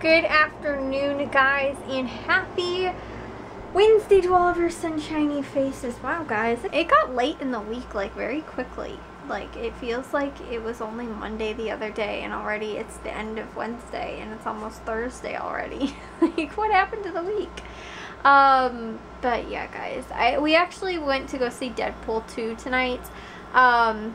Good afternoon, guys, and happy Wednesday to all of our sunshiny faces. Wow, guys, it got late in the week, like, very quickly. Like, it feels like it was only Monday the other day, and already it's the end of Wednesday, and it's almost Thursday already. Like, what happened to the week? But yeah, guys, we actually went to go see Deadpool 2 tonight,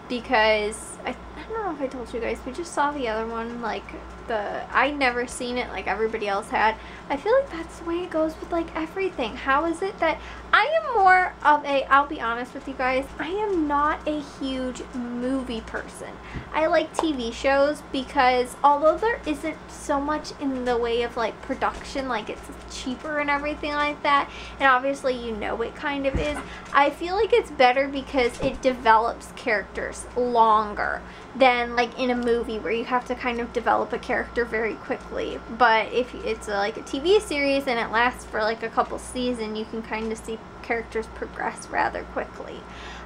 because I don't know if I told you guys, we just saw the other one, like, I'd never seen it like everybody else had. I feel like that's the way it goes with, like, everything. How is it that I am more of I'll be honest with you guys, I am not a huge movie person. I like TV shows because although there isn't so much in the way of, like, production, like, it's cheaper and everything like that, and obviously you know it kind of is, I feel like it's better because it develops characters longer than, like, in a movie where you have to kind of develop a character very quickly. But if it's like a TV series and it lasts for like a couple seasons, you can kind of see characters progress rather quickly,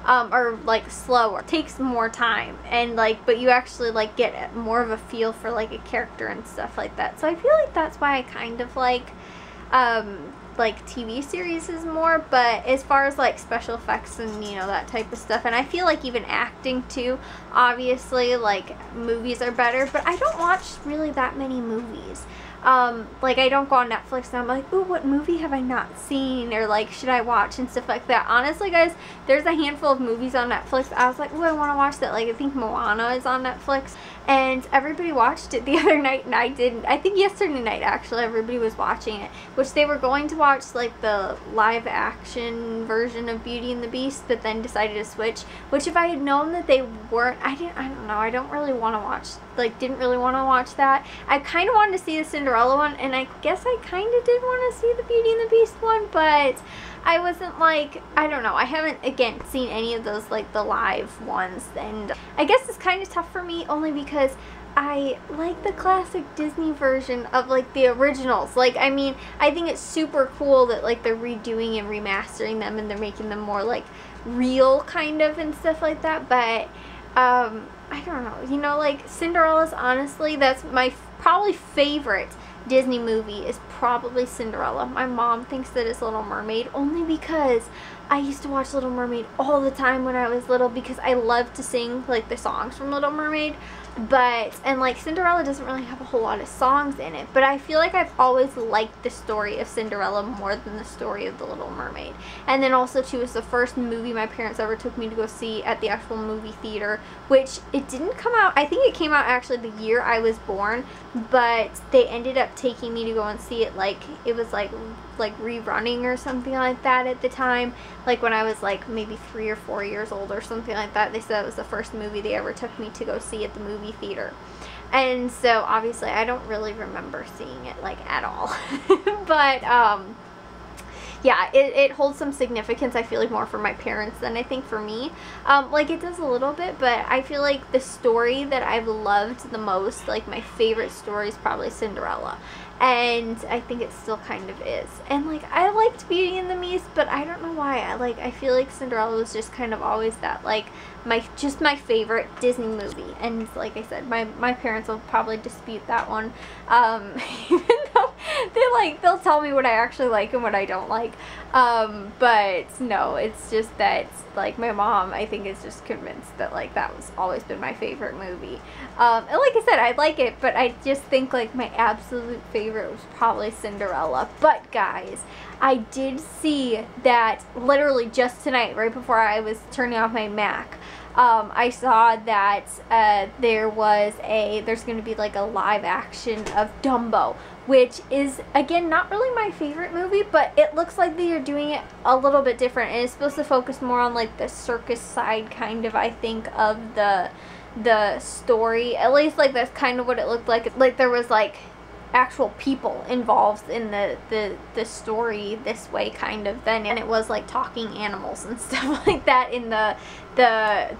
or like slower. It takes more time, and like, but you actually like get more of a feel for like a character and stuff like that. So I feel like that's why I kind of like TV series is more. But as far as like special effects and, you know, that type of stuff, and I feel like even acting too, obviously like movies are better, but I don't watch really that many movies. Like, I don't go on Netflix and I'm like, ooh, what movie have I not seen, or like, should I watch and stuff like that. Honestly, guys, there's a handful of movies on Netflix I was like, ooh, I want to watch that. Like, I think Moana is on Netflix, and everybody watched it the other night and I didn't. I think yesterday night, actually, everybody was watching it, which they were going to watch like the live action version of Beauty and the Beast, but then decided to switch, which if I had known that they weren't, I don't know, I don't really want to watch, like, didn't really want to watch that. I kind of wanted to see the Cinderella one, and I guess I kind of did want to see the Beauty and the Beast one, but I wasn't like, I don't know, I haven't, again, seen any of those, like, the live ones, and I guess it's kind of tough for me only because I like the classic Disney version of, like, the originals. Like, I mean, I think it's super cool that, like, they're redoing and remastering them and they're making them more, like, real, kind of, and stuff like that, but, I don't know, you know, like, Cinderella's, honestly, that's my probably favorite Disney movie is probably Cinderella. My mom thinks that it's Little Mermaid only because I used to watch Little Mermaid all the time when I was little because I loved to sing, like, the songs from Little Mermaid. And like, Cinderella doesn't really have a whole lot of songs in it, but I feel like I've always liked the story of Cinderella more than the story of the Little Mermaid. And then also too, it's the first movie my parents ever took me to go see at the actual movie theater, which it didn't come out, I think it came out actually the year I was born, but they ended up taking me to go and see it, like, it was like rerunning or something like that at the time, like when I was like maybe 3 or 4 years old or something like that. They said it was the first movie they ever took me to go see at the movie theater, and so obviously I don't really remember seeing it, like, at all. But yeah, it holds some significance, I feel like, more for my parents than I think for me. Like, it does a little bit, but I feel like the story that I've loved the most, like, my favorite story is probably Cinderella. And I think it still kind of is. And, like, I liked Beauty and the Beast, but I don't know why. I feel like Cinderella was just kind of always that, like, my favorite Disney movie. And like I said, my parents will probably dispute that one. Even though they'll tell me what I actually like and what I don't like. But no, it's just that, like, my mom, I think, is just convinced that, like, that was always been my favorite movie. And like I said, I like it, but I just think, like, my absolute favorite was probably Cinderella. But guys, I did see that literally just tonight, right before I was turning off my Mac. I saw that there's going to be like a live action of Dumbo, which is, again, not really my favorite movie, but it looks like they are doing it a little bit different, and it's supposed to focus more on, like, the circus side, kind of, I think, of the story. At least, like, that's kind of what it looked like. Like, there was, like, actual people involved in the story this way, kind of, then, and it was like talking animals and stuff like that in the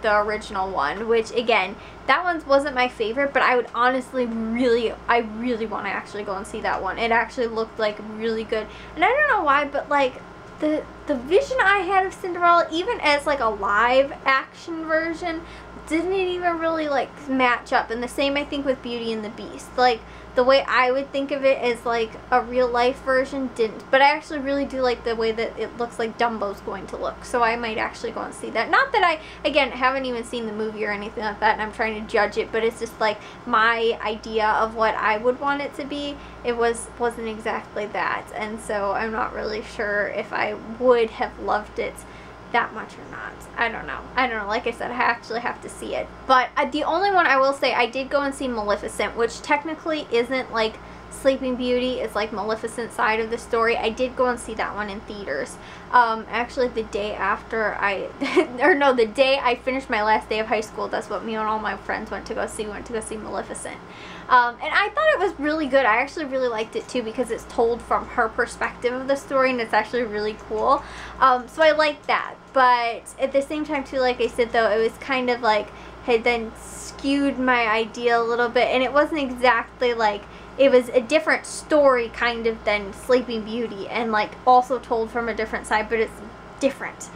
original one, which, again, that one wasn't my favorite, but I would honestly really want to actually go and see that one. It actually looked like really good, and I don't know why, but like the vision I had of Cinderella, even as like a live action version, didn't even really like match up. And the same I think with Beauty and the Beast. Like the way I would think of it as like a real life version didn't. But I actually really do like the way that it looks like Dumbo's going to look. So I might actually go and see that. Not that I, again, haven't even seen the movie or anything like that and I'm trying to judge it, but it's just like my idea of what I would want it to be. It wasn't exactly that. And so I'm not really sure if I would have loved it that much or not. I don't know. Like I said, I actually have to see it. But the only one I will say, I did go and see Maleficent, which technically isn't like Sleeping Beauty. It's like Maleficent side of the story. I did go and see that one in theaters. Actually the day after the day I finished my last day of high school, that's what me and all my friends went to go see. We went to go see Maleficent. And I thought it was really good. I actually really liked it too because it's told from her perspective of the story and it's actually really cool. So I liked that. But at the same time too, like I said though, it was kind of like had then skewed my idea a little bit, and it wasn't exactly like, it was a different story kind of than Sleeping Beauty, and like also told from a different side, but it's different.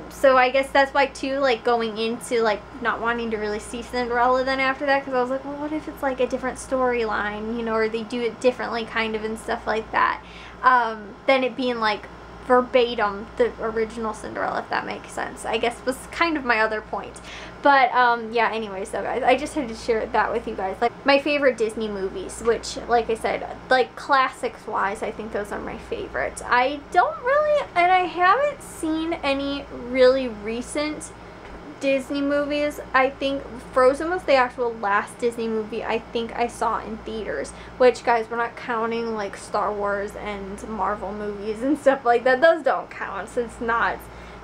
So I guess that's why too, like going into like not wanting to really see Cinderella then after that, because I was like, well, what if it's like a different storyline, you know, or they do it differently kind of and stuff like that, than it being like verbatim the original Cinderella, if that makes sense. I guess was kind of my other point. But yeah, anyways though guys, I just had to share that with you guys. Like my favorite Disney movies, which like I said, like classics wise, I think those are my favorites. I don't really, and I haven't seen any really recent Disney movies. I think Frozen was the actual last Disney movie I think I saw in theaters, which guys, we're not counting like Star Wars and Marvel movies and stuff like that. Those don't count, so it's not,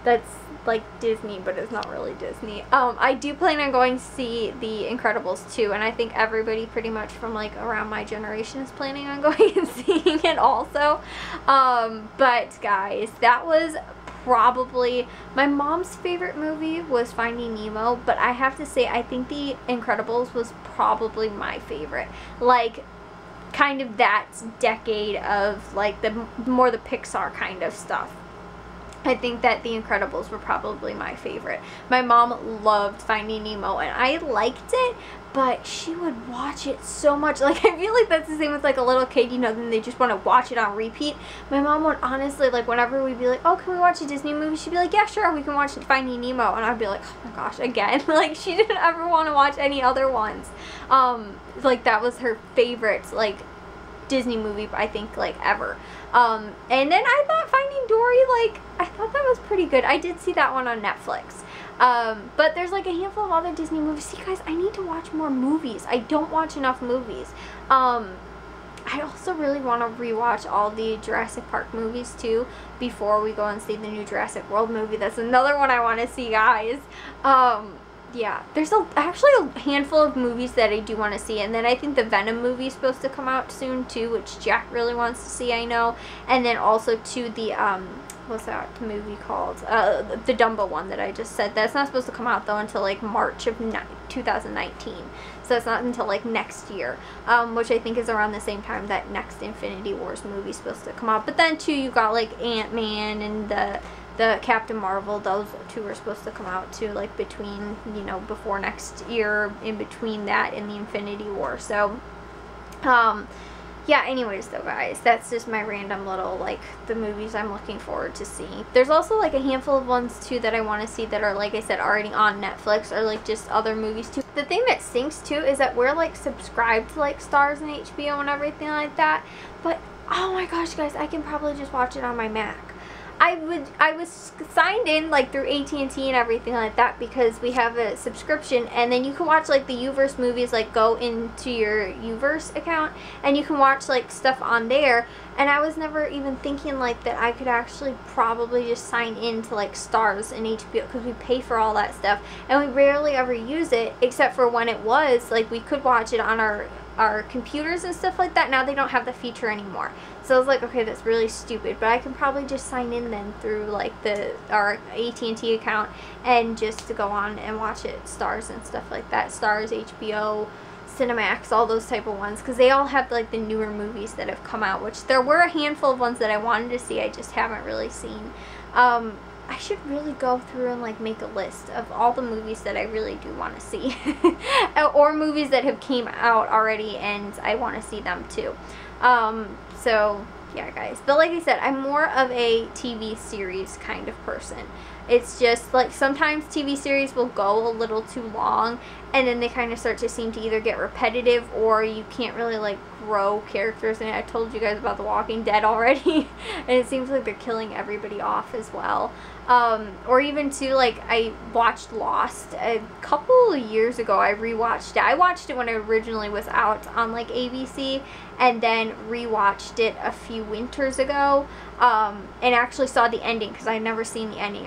that's like Disney, but it's not really Disney. I do plan on going to see The Incredibles 2, and I think everybody pretty much from like around my generation is planning on going and seeing it also. But guys, that was probably my mom's favorite movie was Finding Nemo, but I have to say I think The Incredibles was probably my favorite. Like kind of that decade of like the more the Pixar kind of stuff. I think that The Incredibles were probably my favorite. My mom loved Finding Nemo and I liked it, but she would watch it so much. Like I feel like that's the same with like a little kid, you know, then they just want to watch it on repeat. My mom would honestly, like whenever we'd be like, oh, can we watch a Disney movie? She'd be like, yeah, sure, we can watch Finding Nemo. And I'd be like, oh my gosh, again. Like she didn't ever want to watch any other ones. Like that was her favorite, like Disney movie, I think, like ever. And then I thought Finding Dory, like I thought that was pretty good. I did see that one on Netflix. But there's like a handful of other Disney movies. See guys, I need to watch more movies. I don't watch enough movies. I also really want to rewatch all the Jurassic Park movies too before we go and see the new Jurassic World movie. That's another one I want to see, guys. Yeah, there's actually a handful of movies that I do want to see, and then I think the Venom movie is supposed to come out soon too, which Jack really wants to see, I know. And then also to the what's that movie called? The Dumbo one that I just said. That's not supposed to come out though until like March of 2019. So it's not until like next year, which I think is around the same time that next Infinity Wars movie is supposed to come out. But then too, you got like Ant-Man and the Captain Marvel. Those two are supposed to come out too, like between, you know, before next year, in between that and the Infinity War. So yeah, anyways though guys, that's just my random little like the movies I'm looking forward to seeing. There's also like a handful of ones too that I want to see that are, like I said, already on Netflix, or like just other movies too. The thing that stinks too is that we're like subscribed to like Starz and HBO and everything like that, but oh my gosh guys, I can probably just watch it on my Mac. I was signed in like through AT&T and everything like that because we have a subscription, and then you can watch like the Uverse movies, like go into your Uverse account and you can watch like stuff on there. And I was never even thinking like that I could actually probably just sign in to like Starz and HBO, because we pay for all that stuff and we rarely ever use it, except for when it was like we could watch it on our computers and stuff like that. Now they don't have the feature anymore. So I was like, okay, that's really stupid, but I can probably just sign in then through like our AT&T account and just to go on and watch it, Starz and stuff like that. Starz, HBO, Cinemax, all those type of ones, because they all have like the newer movies that have come out, which there were a handful of ones that I wanted to see, I just haven't really seen. I should really go through and like make a list of all the movies that I really do want to see. Or movies that have came out already and I want to see them too. So yeah, guys. But like I said, I'm more of a TV series kind of person. It's just like sometimes TV series will go a little too long and then they kind of start to seem to either get repetitive or you can't really like grow characters. And I told you guys about The Walking Dead already and it seems like they're killing everybody off as well. Or even too, like I watched Lost a couple of years ago. I rewatched it. I watched it when it originally was out on like ABC and then rewatched it a few winters ago, and actually saw the ending because I'd never seen the ending.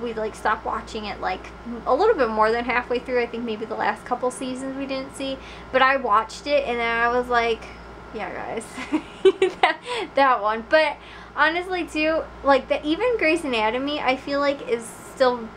We stopped watching it like a little bit more than halfway through. I think maybe the last couple seasons we didn't see, but I watched it and then I was like, yeah guys, that one. But honestly too, like even Grey's Anatomy I feel like is still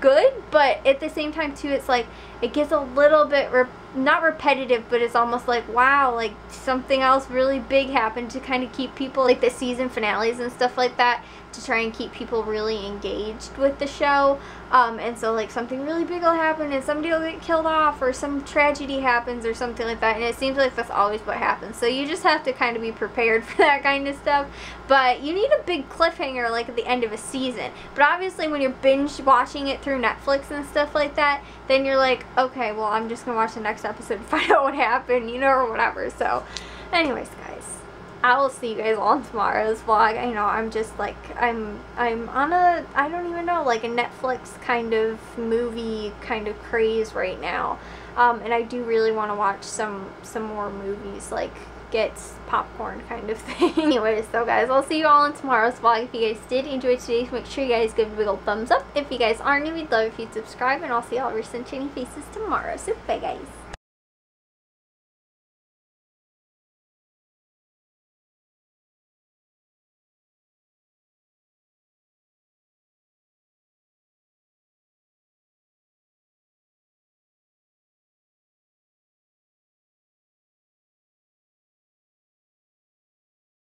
good, but at the same time too, it's like it gets a little bit not repetitive, but it's almost like, wow, like something else really big happened to kind of keep people, like the season finales and stuff like that, to try and keep people really engaged with the show. And so like something really big will happen and somebody will get killed off or some tragedy happens or something like that, and it seems like that's always what happens. So you just have to kind of be prepared for that kind of stuff. But you need a big cliffhanger like at the end of a season. But obviously when you're binge watching it through Netflix and stuff like that, then you're like, okay, well I'm just gonna watch the next episode to find out what happened, you know, or whatever. So anyways guys, I will see you guys on tomorrow's vlog. I know I'm just like, I'm on a, I don't even know, like a Netflix kind of movie kind of craze right now. And I do really want to watch some more movies, like get popcorn kind of thing. Anyways, so guys, I'll see you all in tomorrow's vlog. If you guys did enjoy today's, make sure you guys give it a big old thumbs up. If you guys are new, we'd love if you'd subscribe, and I'll see all your sunshiny faces tomorrow. So bye guys.